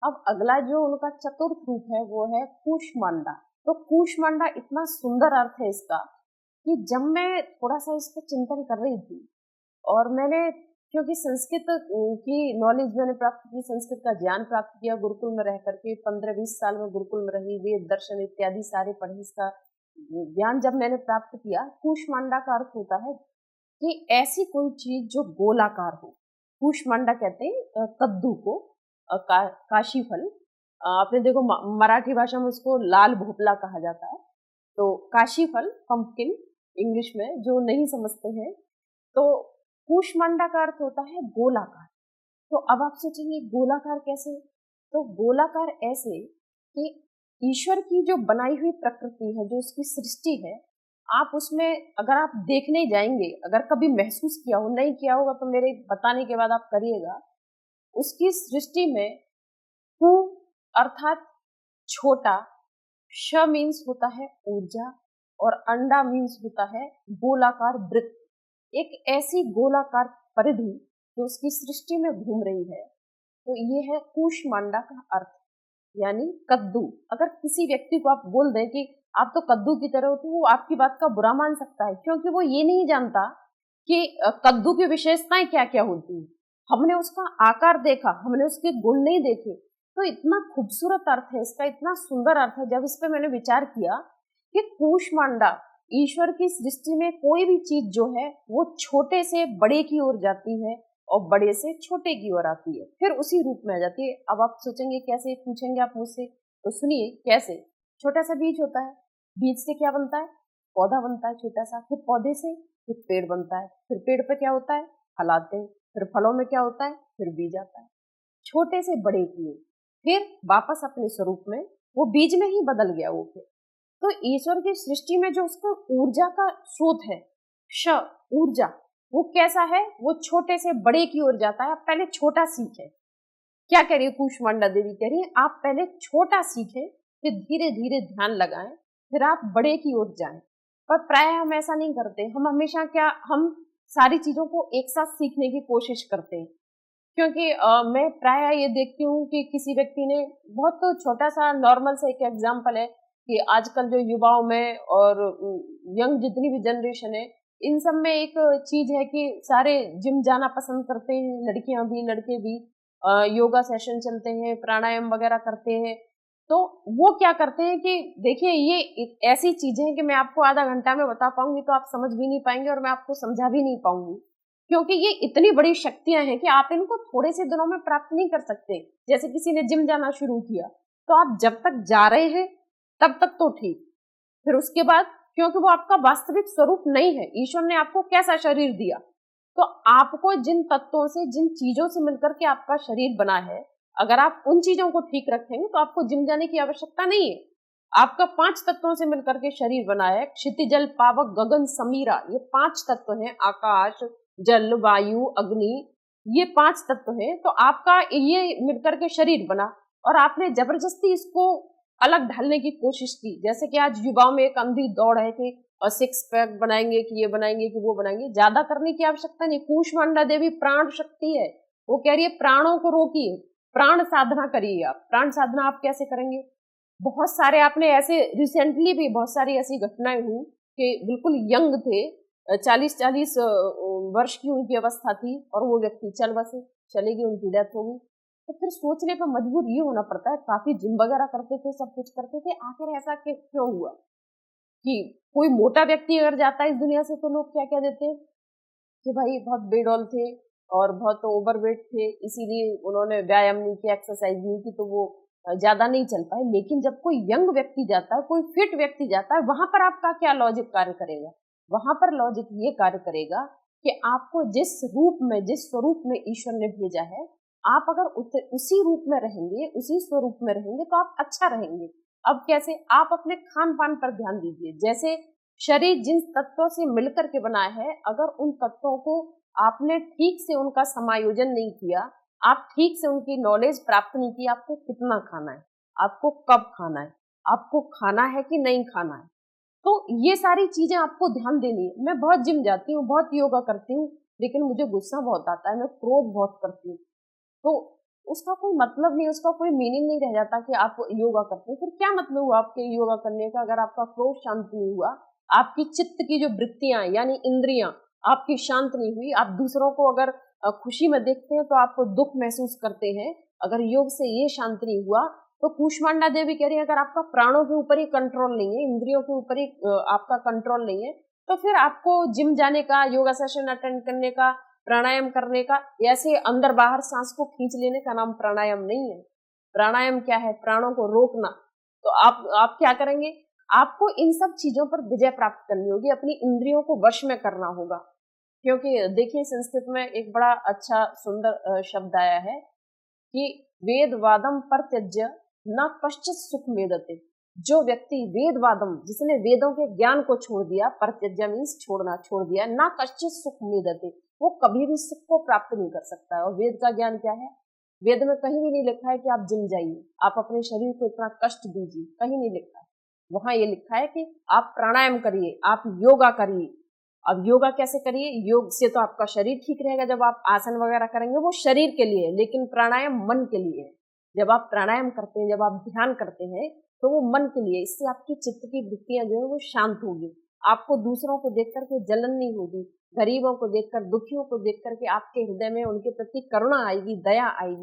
अब अगला जो उनका चतुर्थ रूप है वो है कूष्मांडा। तो कूष्मांडा इतना सुंदर अर्थ है इसका कि जब मैं थोड़ा सा इस पर चिंतन कर रही थी और मैंने, क्योंकि संस्कृत की नॉलेज मैंने प्राप्त की, संस्कृत का ज्ञान प्राप्त किया गुरुकुल में रह करके, 15-20 साल में गुरुकुल में रही, वेद दर्शन इत्यादि सारे पढ़े, इसका ज्ञान जब मैंने प्राप्त किया। कूष्मांडा का अर्थ होता है कि ऐसी कोई चीज जो गोलाकार हो। कूष्मांडा कहते हैं कद्दू को, काशी फल। आपने देखो मराठी भाषा में उसको लाल भोपला कहा जाता है। तो काशी फल, पंपकिन इंग्लिश में, जो नहीं समझते हैं, तो कूष्मांडा का अर्थ होता है गोलाकार। तो अब आप सोचेंगे गोलाकार कैसे? तो गोलाकार ऐसे कि ईश्वर की जो बनाई हुई प्रकृति है, जो उसकी सृष्टि है, आप उसमें अगर आप देखने जाएंगे, अगर कभी महसूस किया हो, नहीं किया होगा तो मेरे बताने के बाद आप करिएगा, उसकी सृष्टि में कु अर्थात छोटा, श मीन्स होता है ऊर्जा, और अंडा मीन्स होता है गोलाकार वृत्त। एक ऐसी गोलाकार परिधि जो उसकी सृष्टि में घूम रही है, तो ये है कूष्मांडा का अर्थ, यानी कद्दू। अगर किसी व्यक्ति को आप बोल दें कि आप तो कद्दू की तरह हो, तो वो आपकी बात का बुरा मान सकता है, क्योंकि वो ये नहीं जानता कि कद्दू की विशेषताएं क्या क्या होती है। हमने उसका आकार देखा, हमने उसके गुण नहीं देखे। तो इतना खूबसूरत अर्थ है इसका, इतना सुंदर अर्थ है। जब इस पे मैंने विचार किया कि कूष्मांडा, ईश्वर की सृष्टि में कोई भी चीज जो है वो छोटे से बड़े की ओर जाती है और बड़े से छोटे की ओर आती है, फिर उसी रूप में आ जाती है। अब आप सोचेंगे कैसे, पूछेंगे आप मुझसे, तो सुनिए कैसे। छोटा सा बीज होता है, बीज से क्या बनता है? पौधा बनता है छोटा सा, फिर पौधे से फिर पेड़ बनता है, फिर पेड़ पे क्या होता है? फल आते हैं, फिर फलों में क्या होता है? फिर बीज आता है। छोटे से बड़े की ओर, फिर वापस अपने स्वरूप में वो बीज में ही बदल गया वो। फिर तो ईश्वर की सृष्टि में जो उसका ऊर्जा का स्रोत है, श ऊर्जा, वो कैसा है? वो छोटे से बड़े की ओर जाता है। आप पहले छोटा सीखें। क्या कह रही है कूष्मांडा देवी? कह रही है आप पहले छोटा सीखें, फिर धीरे धीरे ध्यान लगाएं, फिर आप बड़े की ओर जाएं। पर प्राय हम ऐसा नहीं करते। हम हमेशा क्या, हम सारी चीजों को एक साथ सीखने की कोशिश करते हैं। क्योंकि मैं प्राय ये देखती हूँ कि किसी व्यक्ति ने, बहुत तो छोटा सा नॉर्मल सा एक एग्जाम्पल है कि आजकल जो युवाओं में और यंग जितनी भी जनरेशन है, इन सब में एक चीज है कि सारे जिम जाना पसंद करते हैं, लड़कियां भी लड़के भी। योगा सेशन चलते हैं, प्राणायाम वगैरह करते हैं। तो वो क्या करते हैं कि देखिए, ये ऐसी चीजें हैं कि मैं आपको आधा घंटा में बता पाऊंगी तो आप समझ भी नहीं पाएंगे, और मैं आपको समझा भी नहीं पाऊंगी, क्योंकि ये इतनी बड़ी शक्तियां हैं कि आप इनको थोड़े से दिनों में प्राप्त नहीं कर सकते। जैसे किसी ने जिम जाना शुरू किया, तो आप जब तक जा रहे हैं तब तक तो ठीक, फिर उसके बाद, क्योंकि वो आपका वास्तविक स्वरूप नहीं है। ईश्वर ने आपको कैसा शरीर दिया, तो आपको जिन तत्वों से, जिन चीजों से मिलकर के आपका शरीर बना है, अगर आप उन चीजों को ठीक रखेंगे तो आपको जिम जाने की आवश्यकता नहीं है। आपका 5 तत्वों से मिलकर के शरीर बना है, क्षिति जल पावक गगन समीरा, ये 5 तत्व हैं। आकाश, जल, वायु, अग्नि, ये 5 तत्व हैं। तो आपका ये मिलकर के शरीर बना, और आपने जबरदस्ती इसको अलग ढालने की कोशिश की। जैसे कि आज युवाओं में एक अंधी दौड़ है कि और 6 पैक बनाएंगे, कि ये बनाएंगे, कि वो बनाएंगे। ज्यादा करने की आवश्यकता नहीं। कूष्मांडा देवी प्राण शक्ति है, वो कह रही है प्राणों को रोकिए, प्राण साधना करिए। आप प्राण साधना आप कैसे करेंगे? बहुत सारे आपने ऐसे, रिसेंटली भी बहुत सारी ऐसी घटनाएं हुई कि बिल्कुल यंग थे, 40-40 वर्ष की उनकी अवस्था थी, और वो व्यक्ति चल बसे, चले गए, उनकी डेथ हो गई। तो फिर सोचने पर मजबूर ये होना पड़ता है, काफी जिम वगैरह करते थे, सब कुछ करते थे, आखिर ऐसा क्यों हुआ? कि कोई मोटा व्यक्ति अगर जाता है इस दुनिया से, तो लोग क्या क्या देते हैं कि भाई बहुत बेडौल थे और बहुत ओवरवेट थे, इसीलिए उन्होंने व्यायाम नहीं किया, एक्सरसाइज नहीं की, तो वो ज्यादा नहीं चल पाए। लेकिन जब कोई यंग व्यक्ति जाता है, कोई फिट व्यक्ति जाता है, वहां पर आपका क्या लॉजिक कार्य करेगा? वहां पर लॉजिक ये कार्य करेगा कि आपको जिस रूप में, जिस स्वरूप में ईश्वर ने भेजा है, आप अगर उसी रूप में रहेंगे, उसी स्वरूप में रहेंगे, तो आप अच्छा रहेंगे। अब कैसे? आप अपने खान पान पर ध्यान दीजिए। जैसे शरीर जिन तत्वों से मिलकर के बना है, अगर उन तत्वों को आपने ठीक से उनका समायोजन नहीं किया, आप ठीक से उनकी नॉलेज प्राप्त नहीं की, आपको कितना खाना है, आपको कब खाना है, आपको खाना है कि नहीं खाना है, तो ये सारी चीजें आपको ध्यान देनी है। मैं बहुत जिम जाती हूँ, बहुत योगा करती हूँ, लेकिन मुझे गुस्सा बहुत आता है, मैं क्रोध बहुत करती हूँ। तो उसका कोई मतलब नहीं, उसका कोई मीनिंग नहीं रह जाता कि आप योगा करते हैं। फिर क्या मतलब हुआ आपके योगा करने का अगर आपका क्रोध शांत नहीं हुआ, आपकी चित्त की जो वृत्तियां यानी इंद्रियां आपकी शांत नहीं हुई, आप दूसरों को अगर खुशी में देखते हैं तो आप दुख महसूस करते हैं, अगर योग से ये शांत नहीं हुआ तो कूष्मांडा देवी कह रही है अगर आपका प्राणों के ऊपर ही कंट्रोल नहीं है, इंद्रियों के ऊपर ही आपका कंट्रोल नहीं है, तो फिर आपको जिम जाने का, योगा सेशन अटेंड करने का, प्राणायाम करने का, ऐसे अंदर बाहर सांस को खींच लेने का नाम प्राणायाम नहीं है। प्राणायाम क्या है? प्राणों को रोकना। तो आप क्या करेंगे? आपको इन सब चीजों पर विजय प्राप्त करनी होगी, अपनी इंद्रियों को वश में करना होगा। क्योंकि देखिए संस्कृत में एक बड़ा अच्छा सुंदर शब्द आया है कि वेदवादम परित्यज्य न कश्चित सुख मेदते। जो व्यक्ति वेदवादम, जिसने वेदों के ज्ञान को छोड़ दिया, परित्यज्य मीन्स छोड़ना, छोड़ दिया, ना कश्चित सुख मेदते, वो कभी भी सुख को प्राप्त नहीं कर सकता है। और वेद का ज्ञान क्या है? वेद में कहीं भी नहीं लिखा है कि आप जिम जाइए, आप अपने शरीर को इतना कष्ट दीजिए, कहीं नहीं लिखा है। वहां ये लिखा है कि आप प्राणायाम करिए, आप योगा करिए। अब योगा कैसे करिए? योग से तो आपका शरीर ठीक रहेगा, जब आप आसन वगैरह करेंगे वो शरीर के लिए है, लेकिन प्राणायाम मन के लिए है। जब आप प्राणायाम करते हैं, जब आप ध्यान करते हैं, तो वो मन के लिए, इससे आपकी चित्त की वृत्तियां जो है वो शांत होगी। आपको दूसरों को देख करके जलन नहीं होगी, गरीबों को देखकर, दुखियों को देख करके आपके हृदय में उनके प्रति करुणा आएगी, दया आएगी।